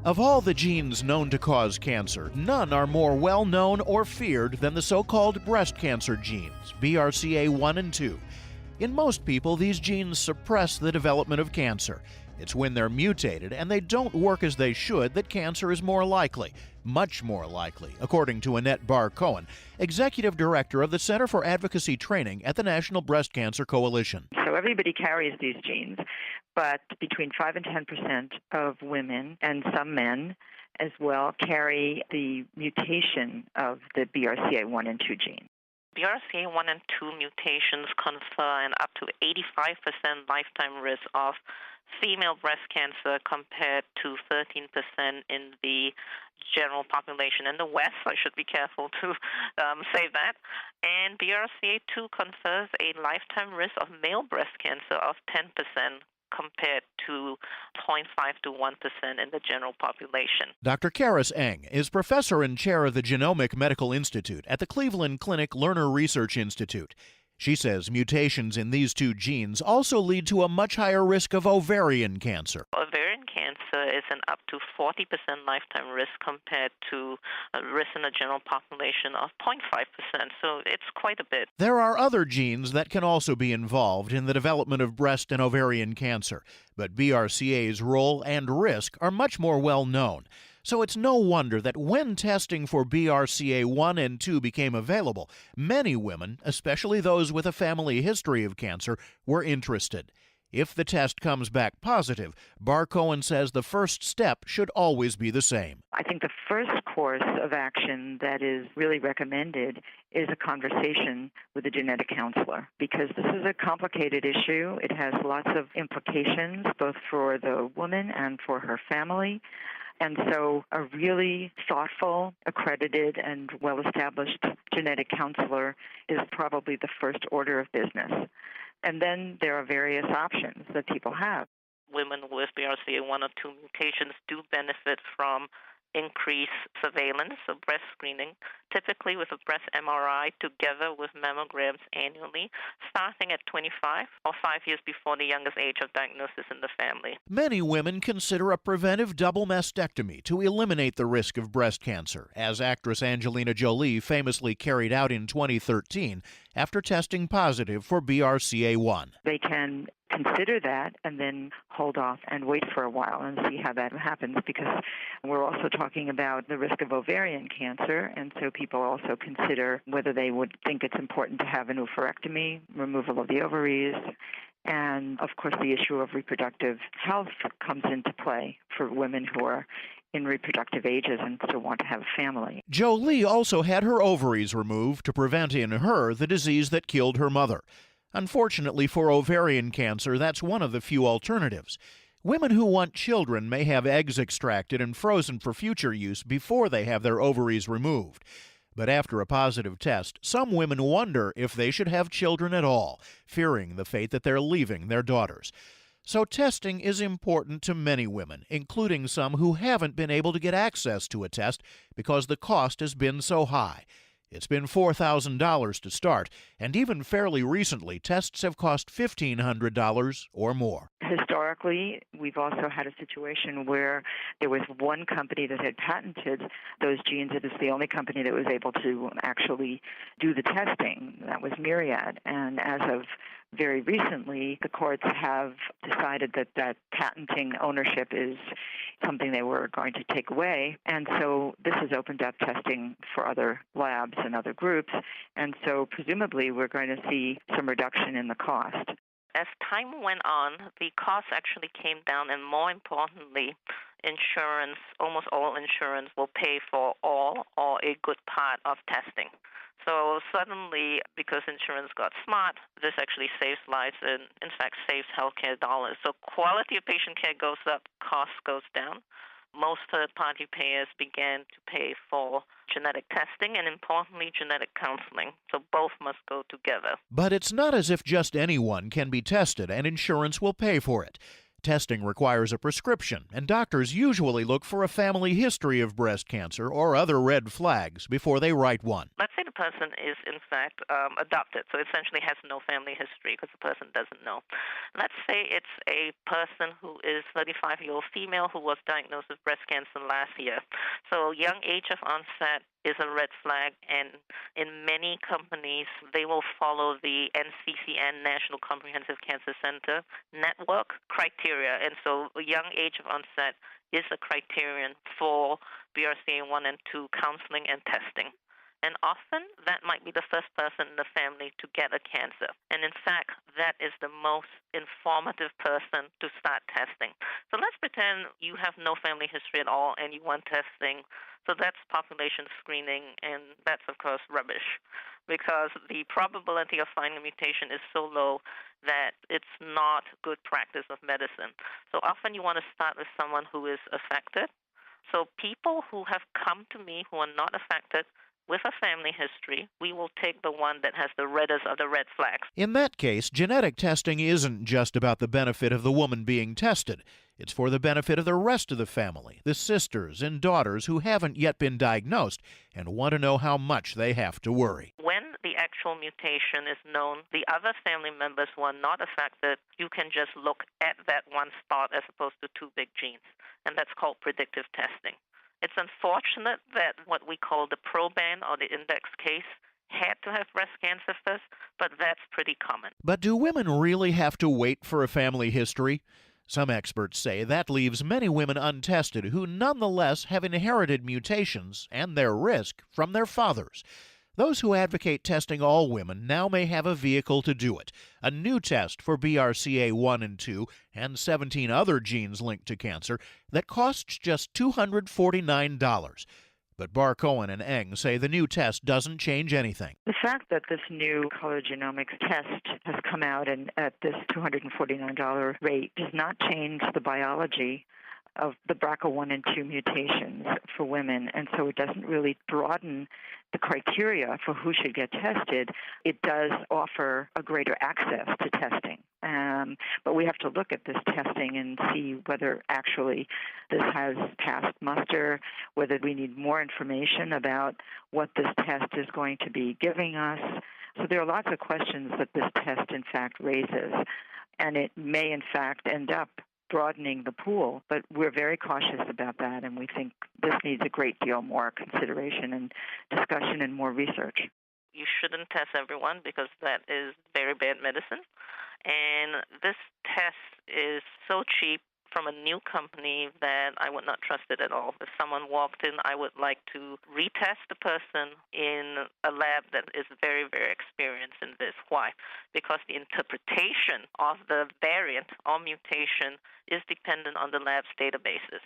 Of all the genes known to cause cancer, none are more well-known or feared than the so-called breast cancer genes, BRCA1 and 2. In most people, these genes suppress the development of cancer. It's when they're mutated and they don't work as they should that cancer is more likely, much more likely, according to Annette Bar-Cohen, Executive Director of the Center for Advocacy Training at the National Breast Cancer Coalition. So everybody carries these genes, but between 5 and 10% of women and some men as well carry the mutation of the BRCA1 and 2 gene. BRCA1 and 2 mutations confer an up to 85% lifetime risk of female breast cancer compared to 13% in the general population in the West. I should be careful to say that. And BRCA2 confers a lifetime risk of male breast cancer of 10% compared to 0.5 to 1% in the general population. Dr. Karis Eng is professor and chair of the Genomic Medical Institute at the Cleveland Clinic Lerner Research Institute. She says mutations in these two genes also lead to a much higher risk of ovarian cancer. Ovarian cancer is an up to 40% lifetime risk compared to a risk in the general population of 0.5%, so it's quite a bit. There are other genes that can also be involved in the development of breast and ovarian cancer, but BRCA's role and risk are much more well known. So it's no wonder that when testing for BRCA1 and 2 became available, many women, especially those with a family history of cancer, were interested. If the test comes back positive, Bar-Cohen says the first step should always be the same. I think the first course of action that is really recommended is a conversation with a genetic counselor, because this is a complicated issue. It has lots of implications, both for the woman and for her family. And so a really thoughtful, accredited, and well-established genetic counselor is probably the first order of business. And then there are various options that people have. Women with BRCA1 or 2 mutations do benefit from increased surveillance of breast screening, typically with a breast MRI together with mammograms annually, starting at 25 or 5 years before the youngest age of diagnosis in the family. Many women consider a preventive double mastectomy to eliminate the risk of breast cancer, as actress Angelina Jolie famously carried out in 2013 after testing positive for BRCA1. They can consider that and then hold off and wait for a while and see how that happens, because we're also talking about the risk of ovarian cancer, and so people also consider whether they would think it's important to have an oophorectomy, removal of the ovaries, and of course the issue of reproductive health comes into play for women who are in reproductive ages and still want to have a family. Jolie also had her ovaries removed to prevent in her the disease that killed her mother. Unfortunately for ovarian cancer, that's one of the few alternatives. Women who want children may have eggs extracted and frozen for future use before they have their ovaries removed. But after a positive test, some women wonder if they should have children at all, fearing the fate that they're leaving their daughters. So testing is important to many women, including some who haven't been able to get access to a test because the cost has been so high. It's been $4,000 to start, and even fairly recently, tests have cost $1,500 or more. Historically, we've also had a situation where there was one company that had patented those genes. It is the only company that was able to actually do the testing. That was Myriad. And as of very recently, the courts have decided that patenting ownership is something they were going to take away. And so this has opened up testing for other labs and other groups. And so presumably we're going to see some reduction in the cost. As time went on, the cost actually came down, and more importantly, insurance, almost all insurance, will pay for all or a good part of testing. So suddenly, because insurance got smart, this actually saves lives and, in fact, saves healthcare dollars. So quality of patient care goes up, cost goes down. Most third-party payers began to pay for genetic testing and, importantly, genetic counseling. So both must go together. But it's not as if just anyone can be tested and insurance will pay for it. Testing requires a prescription, and doctors usually look for a family history of breast cancer or other red flags before they write one. Let's say the person is, in fact, adopted, so essentially has no family history because the person doesn't know. Let's say it's a person who is 35-year-old female who was diagnosed with breast cancer last year. So young age of onset is a red flag, and in many companies, they will follow the NCCN, National Comprehensive Cancer Center network criteria. And so a young age of onset is a criterion for BRCA1 and 2 counseling and testing. And often, that might be the first person in the family to get a cancer. And in fact, that is the most informative person to start testing. So let's pretend you have no family history at all and you want testing. So that's population screening, and that's, of course, rubbish, because the probability of finding a mutation is so low that it's not good practice of medicine. So often you want to start with someone who is affected. So people who have come to me who are not affected with a family history, we will take the one that has the reddest of the red flags. In that case, genetic testing isn't just about the benefit of the woman being tested. It's for the benefit of the rest of the family, the sisters and daughters who haven't yet been diagnosed and want to know how much they have to worry. When the actual mutation is known, the other family members who are not affected, you can just look at that one spot as opposed to two big genes, and that's called predictive testing. It's unfortunate that what we call the proband or the index case had to have breast cancer first, but that's pretty common. But do women really have to wait for a family history? Some experts say that leaves many women untested who nonetheless have inherited mutations and their risk from their fathers. Those who advocate testing all women now may have a vehicle to do it, a new test for BRCA1 and 2 and 17 other genes linked to cancer that costs just $249. But Bar-Cohen and Eng say the new test doesn't change anything. The fact that this new color genomics test has come out and at this $249 rate does not change the biology of the BRCA1 and 2 mutations for women, and so it doesn't really broaden the criteria for who should get tested. It does offer a greater access to testing. But we have to look at this testing and see whether actually this has passed muster, whether we need more information about what this test is going to be giving us. So there are lots of questions that this test, in fact, raises, and it may, in fact, end up broadening the pool, but we're very cautious about that, and we think this needs a great deal more consideration and discussion and more research. You shouldn't test everyone because that is very bad medicine. And this test is so cheap from a new company that I would not trust it at all. If someone walked in, I would like to retest the person in a lab that is very, very experienced in this. Why? Because the interpretation of the variant or mutation is dependent on the lab's databases.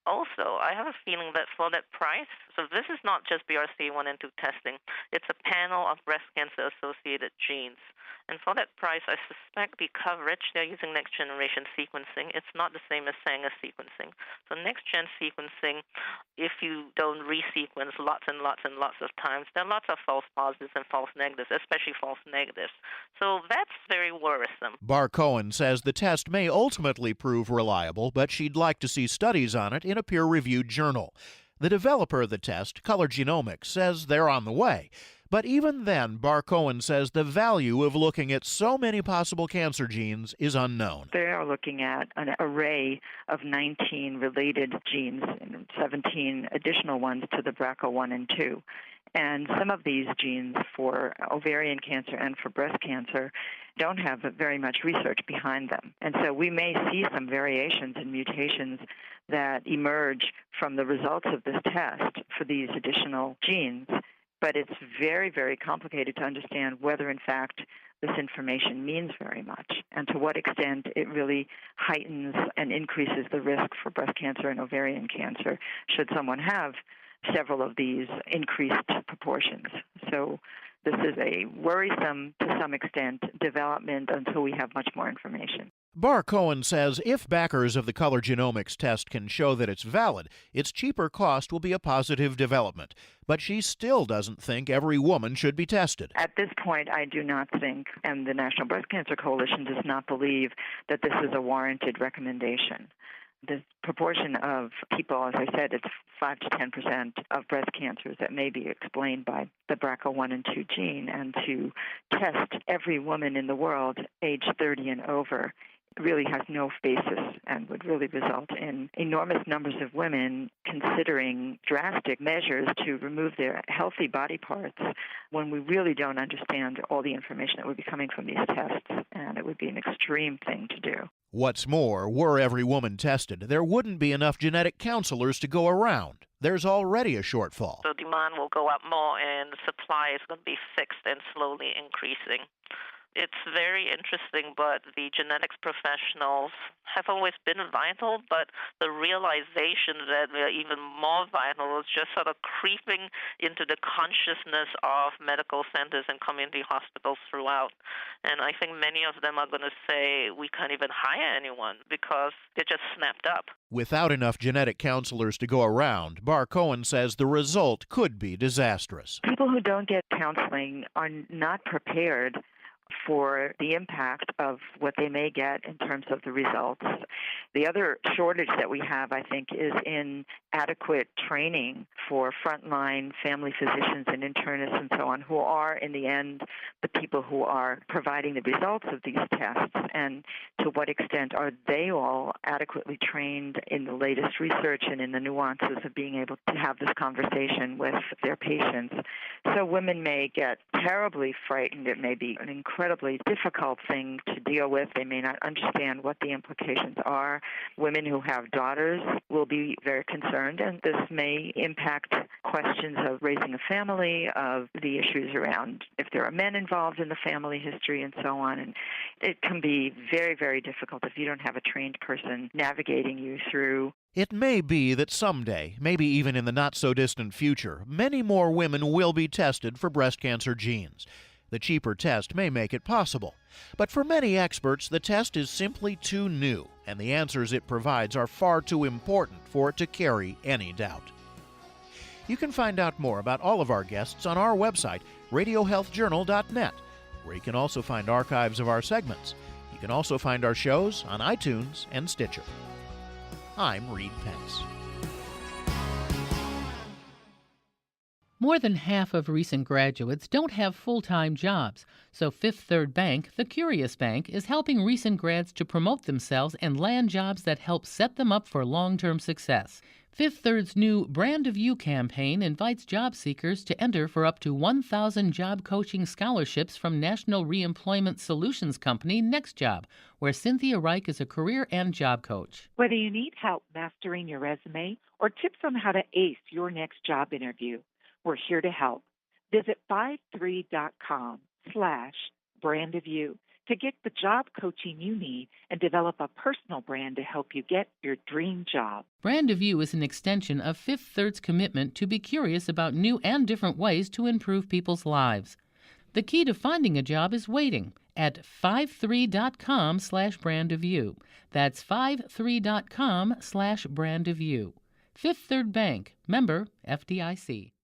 Also, I have a feeling that for that price, so this is not just BRCA1 and 2 testing, it's a panel of breast cancer-associated genes. And for that price, I suspect the coverage, they're using next-generation sequencing. It's not the same as Sanger sequencing. So next-gen sequencing, if you don't resequence lots and lots and lots of times, there are lots of false positives and false negatives, especially false negatives. So that's very worrisome. Bar-Cohen says the test may ultimately prove reliable, but she'd like to see studies on it in a peer-reviewed journal. The developer of the test, Color Genomics, says they're on the way. But even then, Bar-Cohen says the value of looking at so many possible cancer genes is unknown. They are looking at an array of 19 related genes and 17 additional ones to the BRCA1 and 2. And some of these genes for ovarian cancer and for breast cancer don't have very much research behind them. And so we may see some variations and mutations that emerge from the results of this test for these additional genes. But it's very, very complicated to understand whether, in fact, this information means very much and to what extent it really heightens and increases the risk for breast cancer and ovarian cancer should someone have several of these increased proportions. So this is a worrisome, to some extent, development until we have much more information. Bar-Cohen says if backers of the color genomics test can show that it's valid, its cheaper cost will be a positive development. But she still doesn't think every woman should be tested. At this point, I do not think, and the National Breast Cancer Coalition does not believe, that this is a warranted recommendation. The proportion of people, as I said, it's 5 to 10% of breast cancers that may be explained by the BRCA1 and 2 gene, and to test every woman in the world age 30 and over really has no basis and would really result in enormous numbers of women considering drastic measures to remove their healthy body parts when we really don't understand all the information that would be coming from these tests, and it would be an extreme thing to do. What's more, were every woman tested, there wouldn't be enough genetic counselors to go around. There's already a shortfall. The demand will go up more and the supply is going to be fixed and slowly increasing. It's very interesting, but the genetics professionals have always been vital, but the realization that they're even more vital is just sort of creeping into the consciousness of medical centers and community hospitals throughout. And I think many of them are going to say, we can't even hire anyone because they're just snapped up. Without enough genetic counselors to go around, Bar-Cohen says the result could be disastrous. People who don't get counseling are not prepared for the impact of what they may get in terms of the results. The other shortage that we have, I think, is in adequate training for frontline family physicians and internists and so on, who are, in the end, the people who are providing the results of these tests, and to what extent are they all adequately trained in the latest research and in the nuances of being able to have this conversation with their patients. So women may get terribly frightened. It may be an incredibly difficult thing to deal with. They may not understand what the implications are. Women who have daughters will be very concerned, and this may impact questions of raising a family, of the issues around if there are men involved in the family history and so on. And it can be very, very difficult if you don't have a trained person navigating you through. It may be that someday, maybe even in the not-so-distant future, many more women will be tested for breast cancer genes. The cheaper test may make it possible. But for many experts, the test is simply too new, and the answers it provides are far too important for it to carry any doubt. You can find out more about all of our guests on our website, radiohealthjournal.net, where you can also find archives of our segments. You can also find our shows on iTunes and Stitcher. I'm Reed Pence. More than half of recent graduates don't have full-time jobs, so Fifth Third Bank, the Curious Bank, is helping recent grads to promote themselves and land jobs that help set them up for long-term success. Fifth Third's new Brand of You campaign invites job seekers to enter for up to 1,000 job coaching scholarships from National Reemployment Solutions Company NextJob, where Cynthia Reich is a career and job coach. Whether you need help mastering your resume or tips on how to ace your next job interview, we're here to help. Visit 53.com/brandofyou to get the job coaching you need and develop a personal brand to help you get your dream job. Brand of You is an extension of Fifth Third's commitment to be curious about new and different ways to improve people's lives. The key to finding a job is waiting at 53.com/brandofyou. That's 53.com/brandofyou. Fifth Third Bank, member FDIC.